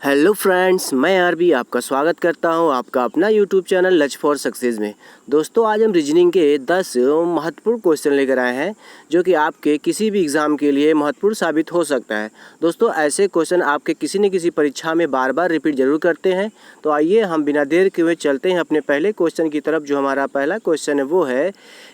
Hello friends, मैं RB आपका स्वागत करता हूं आपका अपना यूट्यूब चैनल लच फॉर सक्सेस में। दोस्तों, आज हम रीजनिंग के 10 महत्वपूर्ण क्वेश्चन लेकर आए हैं जो कि आपके किसी भी एग्ज़ाम के लिए महत्वपूर्ण साबित हो सकता है। दोस्तों, ऐसे क्वेश्चन आपके किसी न किसी परीक्षा में बार बार रिपीट जरूर करते हैं। तो आइए हम बिना देर के हुए चलते हैं अपने पहले क्वेश्चन की तरफ। जो हमारा पहला क्वेश्चन है वो है,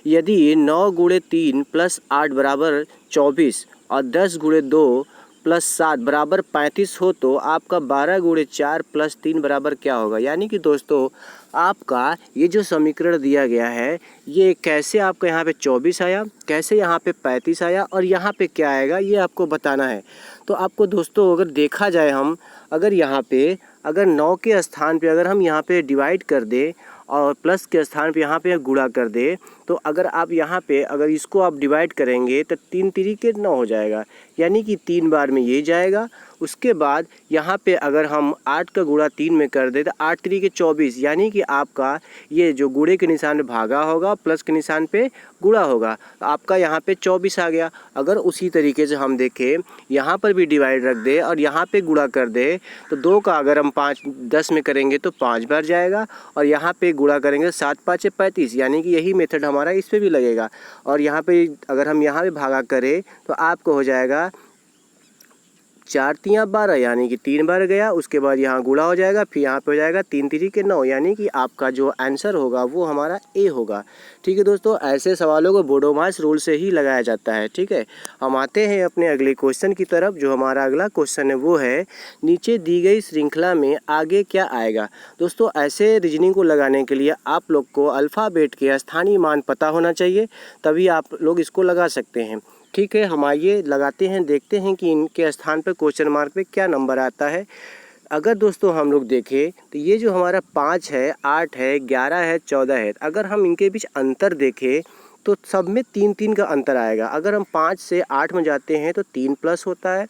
यदि 9 गुणे 3 प्लस 8 बराबर 24 और 10 गुणे 2 प्लस 7 बराबर 35 हो तो आपका 12 गुणे 4 प्लस 3 बराबर क्या होगा। यानी कि दोस्तों, आपका ये जो समीकरण दिया गया है, ये कैसे आपका यहाँ पे 24 आया, कैसे यहाँ पे 35 आया और यहाँ पे क्या आएगा, ये आपको बताना है। तो आपको दोस्तों, अगर देखा जाए, हम अगर यहाँ पे अगर 9 के स्थान पे अगर हम यहाँ पे डिवाइड कर दें और प्लस के स्थान पे यहाँ पे गुणा कर दे, तो अगर आप यहाँ पे अगर इसको आप डिवाइड करेंगे तो 3 तरीके 9 हो जाएगा, यानी कि 3 बार में ये जाएगा। उसके बाद यहाँ पे अगर हम 8 का गुणा 3 में कर दे तो 8 तरीके 24, यानी कि आपका ये जो गुणे के निशान पे भागा होगा, प्लस के निशान पे गुणा होगा, तो आपका यहाँ पे 24 आ गया। अगर उसी तरीके से हम देखें, यहाँ पर भी डिवाइड रख दे और यहाँ पे गुणा कर दे, तो 2 का अगर हम 5 10 में करेंगे तो 5 बार जाएगा और यहाँ पे गुणा करेंगे 7 5 35, यानी कि यही मेथड हमारा इस पे भी लगेगा। और यहाँ पे अगर हम यहाँ पे भागा करें तो आपको हो जाएगा 4 तियाँ 12, यानी कि 3 बार गया। उसके बाद यहाँ गुणा हो जाएगा, फिर यहाँ पे हो जाएगा 3 तरीके 9, यानी कि आपका जो आंसर होगा वो हमारा ए होगा। ठीक है दोस्तों, ऐसे सवालों को बोडोमास रूल से ही लगाया जाता है। ठीक है, हम आते हैं अपने अगले क्वेश्चन की तरफ। जो हमारा अगला क्वेश्चन है वो है, नीचे दी गई श्रृंखला में आगे क्या आएगा। दोस्तों, ऐसे रीजनिंग को लगाने के लिए आप लोग को अल्फ़ाबेट के स्थानीय मान पता होना चाहिए, तभी आप लोग इसको लगा सकते हैं। ठीक है, हम आइए लगाते हैं, देखते हैं कि इनके स्थान पर क्वेश्चन मार्क पे क्या नंबर आता है। अगर दोस्तों हम लोग देखें तो ये जो हमारा 5 है, 8 है, 11 है, 14 है, अगर हम इनके बीच अंतर देखें तो सब में 3 3 का अंतर आएगा। अगर हम 5 से 8 में जाते हैं तो 3 प्लस होता है।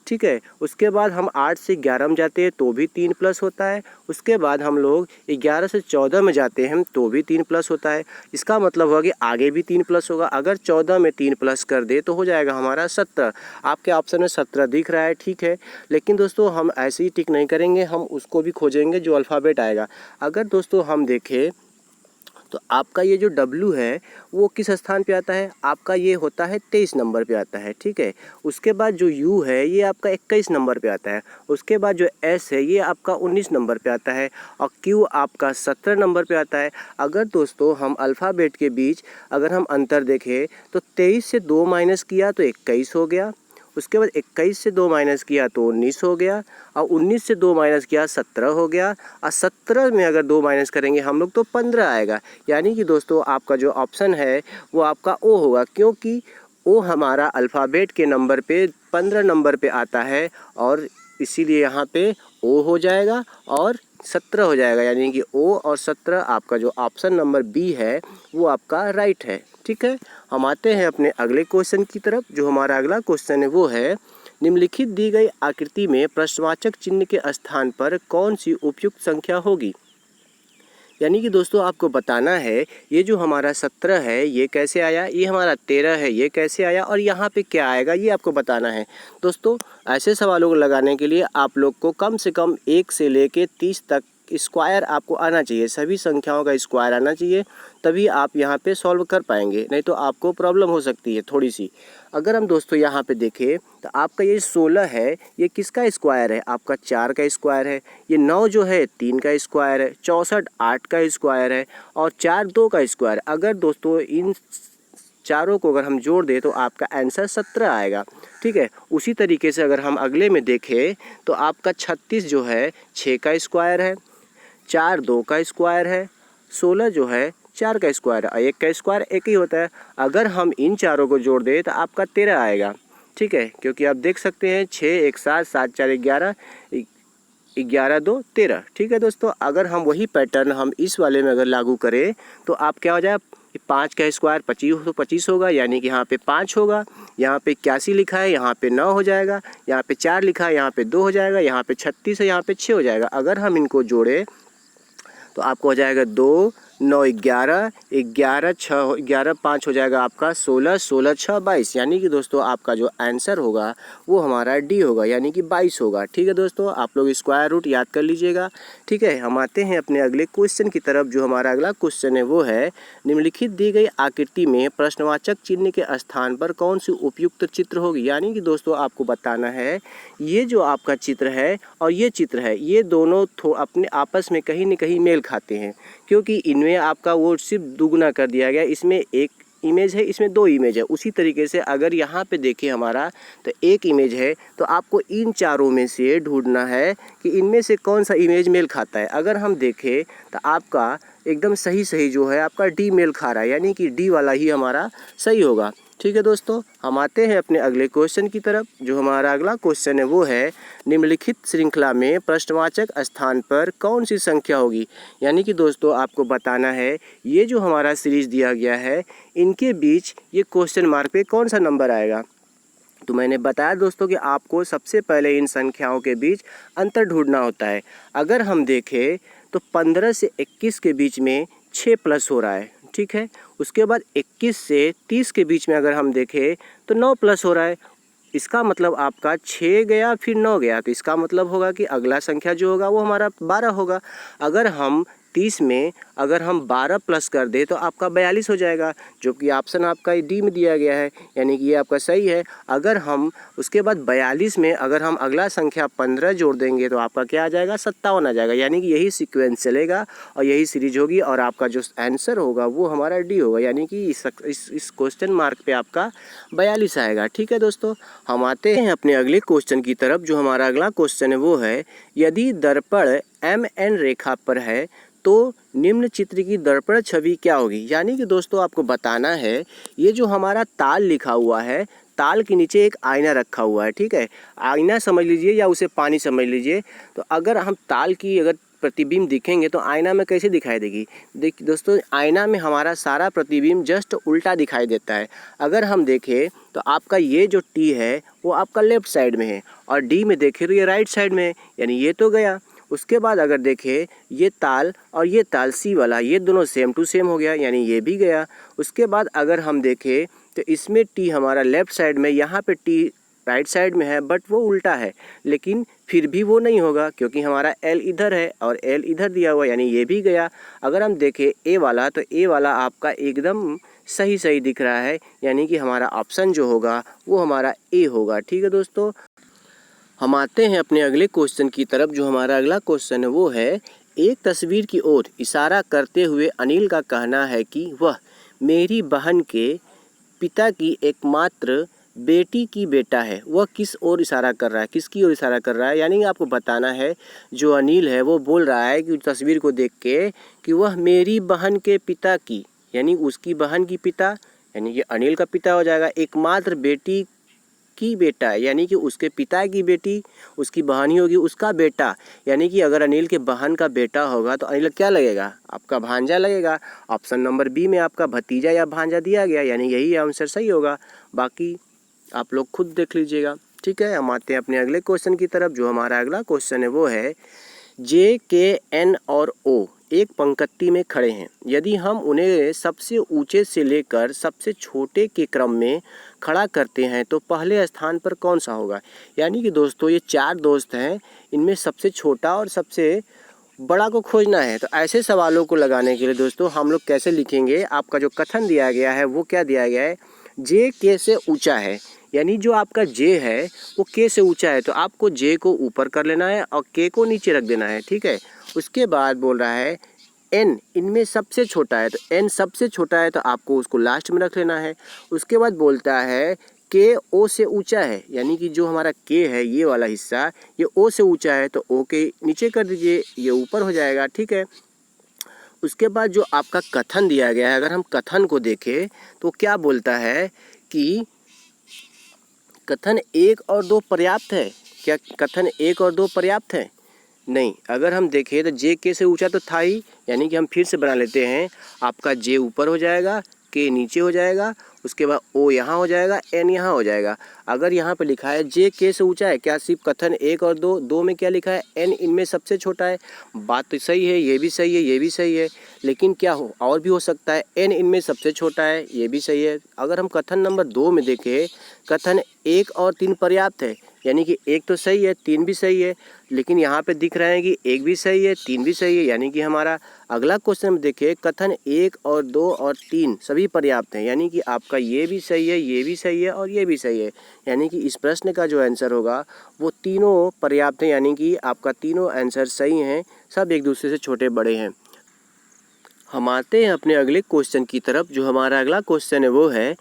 ठीक है, उसके बाद हम 8 से 11 में जाते हैं तो भी 3 प्लस होता है। उसके बाद हम लोग 11 से 14 में जाते हैं तो भी 3 प्लस होता है। इसका मतलब होगा कि आगे भी 3 प्लस होगा। अगर 14 में 3 प्लस कर दे तो हो जाएगा हमारा 17। आपके ऑप्शन में 17 दिख रहा है, ठीक है। लेकिन दोस्तों, हम ऐसे ही टिक नहीं करेंगे, हम उसको भी खोजेंगे जो अल्फ़ाबेट आएगा। अगर दोस्तों हम देखें तो आपका ये जो W है वो किस स्थान पे आता है, आपका ये होता है 23 नंबर पे आता है। ठीक है, उसके बाद जो U है ये आपका 21 नंबर पे आता है। उसके बाद जो S है ये आपका 19 नंबर पे आता है और Q आपका 17 नंबर पे आता है। अगर दोस्तों हम अल्फ़ाबेट के बीच अगर हम अंतर देखें तो 23 से 2 माइनस किया तो 21 हो गया। उसके बाद 21 से 2 माइनस किया तो 19 हो गया और 19 से 2 माइनस किया 17 हो गया और 17 में अगर 2 माइनस करेंगे हम लोग तो 15 आएगा। यानी कि दोस्तों, आपका जो ऑप्शन है वो आपका ओ होगा, क्योंकि ओ हमारा अल्फ़ाबेट के नंबर पे 15 नंबर पे आता है और इसीलिए यहाँ पे ओ हो जाएगा और 17 हो जाएगा। यानी कि ओ और 17 आपका जो ऑप्शन नंबर बी है वो आपका राइट है। ठीक है, हम आते हैं अपने अगले क्वेश्चन की तरफ। जो हमारा अगला क्वेश्चन है वो है, निम्नलिखित दी गई आकृति में प्रश्नवाचक चिन्ह के स्थान पर कौन सी उपयुक्त संख्या होगी। यानी कि दोस्तों, आपको बताना है ये जो हमारा 17 है ये कैसे आया, ये हमारा 13 है ये कैसे आया और यहाँ पे क्या आएगा, ये आपको बताना है। दोस्तों, ऐसे सवालों को लगाने के लिए आप लोग को कम से कम 1 से लेके 30 तक स्क्वायर आपको आना चाहिए, सभी संख्याओं का स्क्वायर आना चाहिए, तभी आप यहाँ पे सॉल्व कर पाएंगे, नहीं तो आपको प्रॉब्लम हो सकती है थोड़ी सी। अगर हम दोस्तों यहाँ पे देखें तो आपका ये 16 है ये किसका स्क्वायर है, आपका 4 का स्क्वायर है। ये 9 जो है 3 का स्क्वायर है। 64 8 का स्क्वायर है और 4 2 का स्क्वायर। अगर दोस्तों इन चारों को अगर हम जोड़ दें तो आपका आंसर 17 आएगा। ठीक है, उसी तरीके से अगर हम अगले में देखें तो आपका 36 जो है 6 का स्क्वायर है, 4 2 का स्क्वायर है, 16 जो है 4 का स्क्वायर है और 1 का स्क्वायर 1 ही होता है। अगर हम इन चारों को जोड़ दें तो आपका 13 आएगा। ठीक है, क्योंकि आप देख सकते हैं 6 1 7 7 4 11 11 2 13। ठीक है दोस्तों, अगर हम वही पैटर्न हम इस वाले में अगर लागू करें तो आप क्या हो जाएगा, 5 का स्क्वायर 25 होगा, यानी कि यहाँ पे 5 होगा। यहाँ पे 81 लिखा है, यहाँ पे 9 हो जाएगा। यहाँ पे 4 लिखा है, यहाँ पे 2 हो जाएगा। यहाँ पे 36 है, यहाँ पे 6 हो जाएगा। अगर हम इनको जोड़े तो आपको हो जाएगा 2 9 11, 11 6 11 5 हो जाएगा आपका 16, 16 6 22, यानी कि दोस्तों आपका जो आंसर होगा वो हमारा डी होगा, यानी कि 22 होगा। ठीक है दोस्तों, आप लोग स्क्वायर रूट याद कर लीजिएगा। ठीक है, हम आते हैं अपने अगले क्वेश्चन की तरफ। जो हमारा अगला क्वेश्चन है वो है, निम्नलिखित दी गई आकृति में प्रश्नवाचक चिन्ह के स्थान पर कौन सी उपयुक्त चित्र होगी। यानी कि दोस्तों आपको बताना है, ये जो आपका चित्र है और ये चित्र है, ये दोनों अपने आपस में कहीं न कहीं मेल खाते हैं, क्योंकि इनमें आपका वो सिर्फ दुगना कर दिया गया। इसमें एक इमेज है, इसमें 2 इमेज है। उसी तरीके से अगर यहाँ पे देखें हमारा तो एक इमेज है, तो आपको इन चारों में से ढूंढना है कि इनमें से कौन सा इमेज मेल खाता है। अगर हम देखें तो आपका एकदम सही जो है आपका डी मेल खा रहा है, यानी कि डी वाला ही हमारा सही होगा। ठीक है दोस्तों, हम आते हैं अपने अगले क्वेश्चन की तरफ। जो हमारा अगला क्वेश्चन है वो है, निम्नलिखित श्रृंखला में प्रश्नवाचक स्थान पर कौन सी संख्या होगी। यानी कि दोस्तों आपको बताना है, ये जो हमारा सीरीज दिया गया है इनके बीच ये क्वेश्चन मार्क पे कौन सा नंबर आएगा। तो मैंने बताया दोस्तों कि आपको सबसे पहले इन संख्याओं के बीच अंतर ढूंढना होता है। अगर हम देखें तो 15 से 21 के बीच में 6 प्लस हो रहा है। ठीक है, उसके बाद 21 से 30 के बीच में अगर हम देखें तो 9 प्लस हो रहा है। इसका मतलब आपका 6 गया फिर 9 गया, तो इसका मतलब होगा कि अगला संख्या जो होगा वो हमारा 12 होगा। अगर हम 30 में अगर हम 12 प्लस कर दे तो आपका 42 हो जाएगा, जो कि ऑप्शन आपका डी में दिया गया है, यानी कि ये आपका सही है। अगर हम उसके बाद 42 में अगर हम अगला संख्या 15 जोड़ देंगे तो आपका क्या आ जाएगा, 57 आ जाएगा। यानी कि यही सीक्वेंस चलेगा और यही सीरीज होगी और आपका जो आंसर होगा वो हमारा डी होगा, यानी कि इस क्वेश्चन मार्क पे आपका 42 आएगा। ठीक है दोस्तों, हम आते हैं अपने अगले क्वेश्चन की तरफ। जो हमारा अगला क्वेश्चन है वो है, यदि दर्पण MN रेखा पर है तो निम्न चित्र की दर्पण छवि क्या होगी। यानी कि दोस्तों आपको बताना है, ये जो हमारा ताल लिखा हुआ है, ताल के नीचे एक आईना रखा हुआ है। ठीक है, आईना समझ लीजिए या उसे पानी समझ लीजिए। तो अगर हम ताल की अगर प्रतिबिंब दिखेंगे तो आईना में कैसे दिखाई देगी। देखिए दोस्तों, आईना में हमारा सारा प्रतिबिंब जस्ट उल्टा दिखाई देता है। अगर हम देखें तो आपका ये जो टी है वो आपका लेफ्ट साइड में है और डी में देखें तो ये राइट साइड में है, यानी ये तो गया। उसके बाद अगर देखें ये ताल और ये ताल सी वाला, ये दोनों सेम टू सेम हो गया, यानी ये भी गया। उसके बाद अगर हम देखें तो इसमें टी हमारा लेफ़्ट साइड में, यहाँ पे टी राइट साइड में है बट वो उल्टा है, लेकिन फिर भी वो नहीं होगा क्योंकि हमारा एल इधर है और एल इधर दिया हुआ, यानी ये भी गया। अगर हम देखें ए वाला तो ए वाला आपका एकदम सही दिख रहा है, यानी कि हमारा ऑप्शन जो होगा वो हमारा ए होगा। ठीक है दोस्तों, हम आते हैं अपने अगले क्वेश्चन की तरफ। जो हमारा अगला क्वेश्चन है वो है, एक तस्वीर की ओर इशारा करते हुए अनिल का कहना है कि वह मेरी बहन के पिता की एकमात्र बेटी की बेटा है। वह किस ओर इशारा कर रहा है, किसकी ओर इशारा कर रहा है। यानी आपको बताना है, जो अनिल है वो बोल रहा है कि तस्वीर को देख के कि वह मेरी बहन के पिता की, यानी उसकी बहन की पिता, यानी कि अनिल का पिता हो जाएगा, एकमात्र बेटी की बेटा है, यानी कि उसके पिता की बेटी, उसकी बहन ही होगी, उसका बेटा। यानी कि अगर अनिल के बहन का बेटा होगा तो अनिल क्या लगेगा, आपका भांजा लगेगा। ऑप्शन नंबर बी में आपका भतीजा या भांजा दिया गया, यानी यही आंसर सही होगा। बाकी आप लोग खुद देख लीजिएगा। ठीक है, हम आते हैं अपने अगले क्वेश्चन की तरफ। जो हमारा अगला क्वेश्चन है वो है, जे, के, एन और ओ एक पंक्ति में खड़े हैं। यदि हम उन्हें सबसे ऊंचे से लेकर सबसे छोटे के क्रम में खड़ा करते हैं तो पहले स्थान पर कौन सा होगा। यानी कि दोस्तों ये 4 दोस्त हैं, इनमें सबसे छोटा और सबसे बड़ा को खोजना है। तो ऐसे सवालों को लगाने के लिए दोस्तों हम लोग कैसे लिखेंगे, आपका जो कथन दिया गया है वो क्या दिया गया है, जे के से ऊंचा है, यानी जो आपका जे है वो के से ऊंचा है, तो आपको जे को ऊपर कर लेना है और के को नीचे रख देना है। ठीक है, उसके बाद बोल रहा है एन इनमें सबसे छोटा है, तो एन सबसे छोटा है तो आपको उसको लास्ट में रख लेना है। उसके बाद बोलता है के ओ से ऊंचा है, यानी कि जो हमारा के है ये वाला हिस्सा ये ओ से ऊंचा है तो ओ के नीचे कर दीजिए, ये ऊपर हो जाएगा। ठीक है, उसके बाद जो आपका कथन दिया गया है, अगर हम कथन को देखें तो क्या बोलता है कि कथन 1 और 2 पर्याप्त है। क्या कथन 1 और 2 पर्याप्त है? नहीं। अगर हम देखें तो जे के से ऊंचा तो था ही, यानी कि हम फिर से बना लेते हैं, आपका जे ऊपर हो जाएगा, के नीचे हो जाएगा उसके बाद ओ यहाँ हो जाएगा, एन यहाँ हो जाएगा। अगर यहाँ पे लिखा है जे के से ऊंचा है, क्या सिर्फ कथन 1 और 2 में क्या लिखा है, एन इनमें सबसे छोटा है। बात तो सही है, ये भी सही है, ये भी सही है, लेकिन क्या हो और भी हो सकता है, एन इनमें सबसे छोटा है, ये भी सही है। अगर हम कथन नंबर 2 में देखें, कथन 1 और 3 पर्याप्त है, यानी कि 1 तो सही है, 3 भी सही है, लेकिन यहाँ पे दिख रहा है कि 1 भी सही है, 3 भी सही है, यानी कि हमारा अगला क्वेश्चन में देखें, कथन 1 और 2 और 3 सभी पर्याप्त हैं, यानी कि आपका ये भी सही है, ये भी सही है और ये भी सही है, यानी कि इस प्रश्न का जो आंसर होगा वो तीनों पर्याप्त हैं, यानी कि आपका तीनों आंसर सही हैं, सब एक दूसरे से छोटे बड़े हैं। हम आते हैं अपने अगले क्वेश्चन की तरफ। जो हमारा अगला क्वेश्चन है वो है,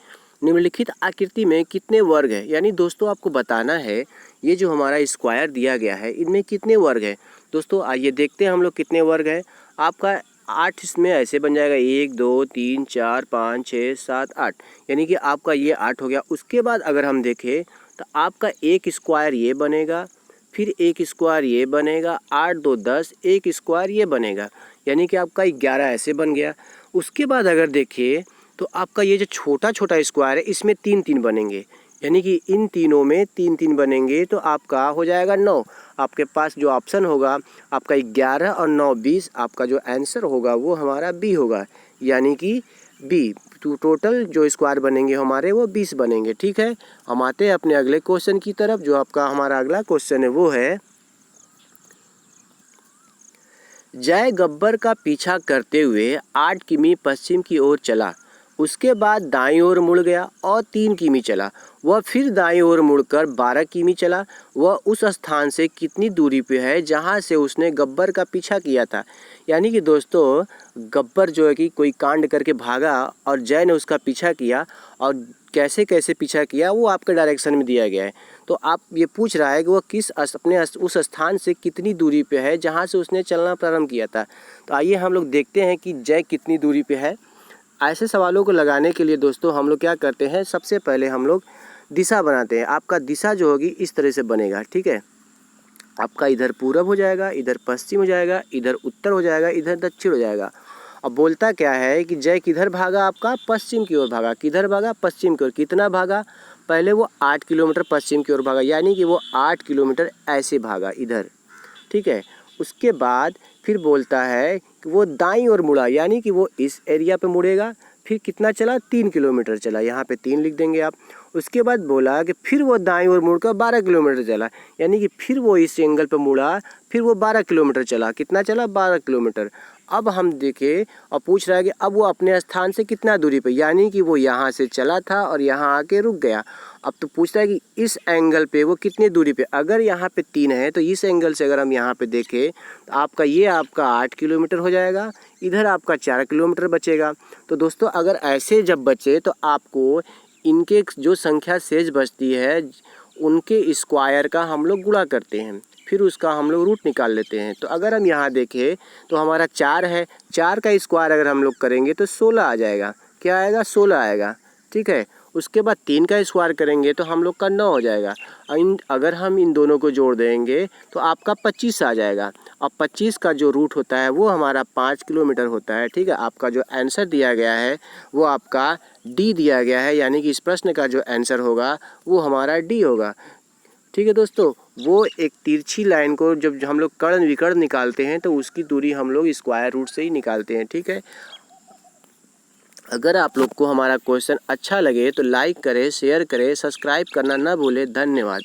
निम्नलिखित आकृति में कितने वर्ग है। यानी दोस्तों आपको बताना है ये जो हमारा स्क्वायर दिया गया है इनमें कितने वर्ग है। दोस्तों आइए देखते हैं हम लोग कितने वर्ग है। आपका 8 इसमें ऐसे बन जाएगा, 1 2 3 4 5 6 7 8, यानी कि आपका ये 8 हो गया। उसके बाद अगर हम देखें तो आपका एक स्क्वायर ये बनेगा, फिर एक स्क्वायर ये बनेगा, 8 2 10, एक स्क्वायर ये बनेगा, यानी कि आपका 11 ऐसे बन गया। उसके बाद अगर देखिए तो आपका ये जो छोटा छोटा स्क्वायर है इसमें 3 3 बनेंगे, यानी कि इन तीनों में 3 3 बनेंगे, तो आपका हो जाएगा 9। आपके पास जो ऑप्शन होगा आपका 11 और 9 20, आपका जो आंसर होगा वो हमारा बी होगा, यानी कि बी। तो टोटल जो स्क्वायर बनेंगे हमारे वो 20 बनेंगे। ठीक है, हम आते हैं अपने अगले क्वेश्चन की तरफ। जो आपका हमारा अगला क्वेश्चन है वो है, जय गब्बर का पीछा करते हुए 8 किमी पश्चिम की ओर चला, उसके बाद दाईं ओर मुड़ गया और 3 किमी चला। वह फिर दाईं ओर मुड़कर 12 किमी चला। वह उस स्थान से कितनी दूरी पे है जहाँ से उसने गब्बर का पीछा किया था। यानी कि दोस्तों गब्बर जो है कि कोई कांड करके भागा और जय ने उसका पीछा किया, और कैसे कैसे पीछा किया वो आपके डायरेक्शन में दिया गया है। तो आप ये पूछ रहा है कि वह किस अपने उस स्थान से कितनी दूरी पे है जहाँ से उसने चलना प्रारंभ किया था। तो आइए हम लोग देखते हैं कि जय कितनी दूरी पे है। ऐसे सवालों को लगाने के लिए दोस्तों हम लोग क्या करते हैं, सबसे पहले हम लोग दिशा बनाते हैं। आपका दिशा जो होगी इस तरह से बनेगा। ठीक है, आपका इधर पूरब हो जाएगा, इधर पश्चिम हो जाएगा, इधर उत्तर हो जाएगा, इधर दक्षिण हो जाएगा। अब बोलता क्या है कि जय किधर भागा, आपका पश्चिम की ओर भागा। किधर भागा, पश्चिम की ओर। कितना भागा, पहले वो 8 किलोमीटर पश्चिम की ओर भागा, यानी कि वो 8 किलोमीटर ऐसे भागा इधर। ठीक है, उसके बाद फिर बोलता है कि वो दाईं ओर मुड़ा, यानी कि वो इस एरिया पे मुड़ेगा। फिर कितना चला, 3 किलोमीटर चला, यहाँ पे 3 लिख देंगे आप। उसके बाद बोला कि फिर वो दाईं ओर मुड़कर 12 किलोमीटर चला, यानी कि फिर वो इस एंगल पे मुड़ा, फिर वो 12 किलोमीटर चला। कितना चला, 12 किलोमीटर। अब हम देखें और पूछ रहा है कि अब वो अपने स्थान से कितना दूरी पे, यानी कि वो यहाँ से चला था और यहाँ आके रुक गया। अब तो पूछता है कि इस एंगल पे वो कितनी दूरी पे। अगर यहाँ पे 3 है तो इस एंगल से अगर हम यहाँ पे देखें तो आपका ये आपका 8 किलोमीटर हो जाएगा, इधर आपका 4 किलोमीटर बचेगा। तो दोस्तों अगर ऐसे जब बचे तो आपको इनके जो संख्या शेष बचती है उनके स्क्वायर का हम लोग गुणा करते हैं, फिर उसका हम लोग रूट निकाल लेते हैं। तो अगर हम यहाँ देखें तो हमारा 4 है, 4 का स्क्वायर अगर हम लोग करेंगे तो 16 आ जाएगा। क्या आएगा, 16 आएगा। ठीक है, उसके बाद 3 का स्क्वायर करेंगे तो हम लोग का 9 हो जाएगा। अगर हम इन दोनों को जोड़ देंगे तो आपका 25 आ जाएगा। अब 25 का जो रूट होता है वो हमारा 5 किलोमीटर होता है। ठीक है, आपका जो आंसर दिया गया है वो आपका डी दिया गया है, यानी कि इस प्रश्न का जो आंसर होगा वो हमारा डी होगा। ठीक है दोस्तों, वो एक तिरछी लाइन को जब हम लोग कर्ण विकर्ण निकालते हैं तो उसकी दूरी हम लोग स्क्वायर रूट से ही निकालते हैं। ठीक है, अगर आप लोग को हमारा क्वेश्चन अच्छा लगे तो लाइक करें, शेयर करें, सब्सक्राइब करना ना भूलें। धन्यवाद।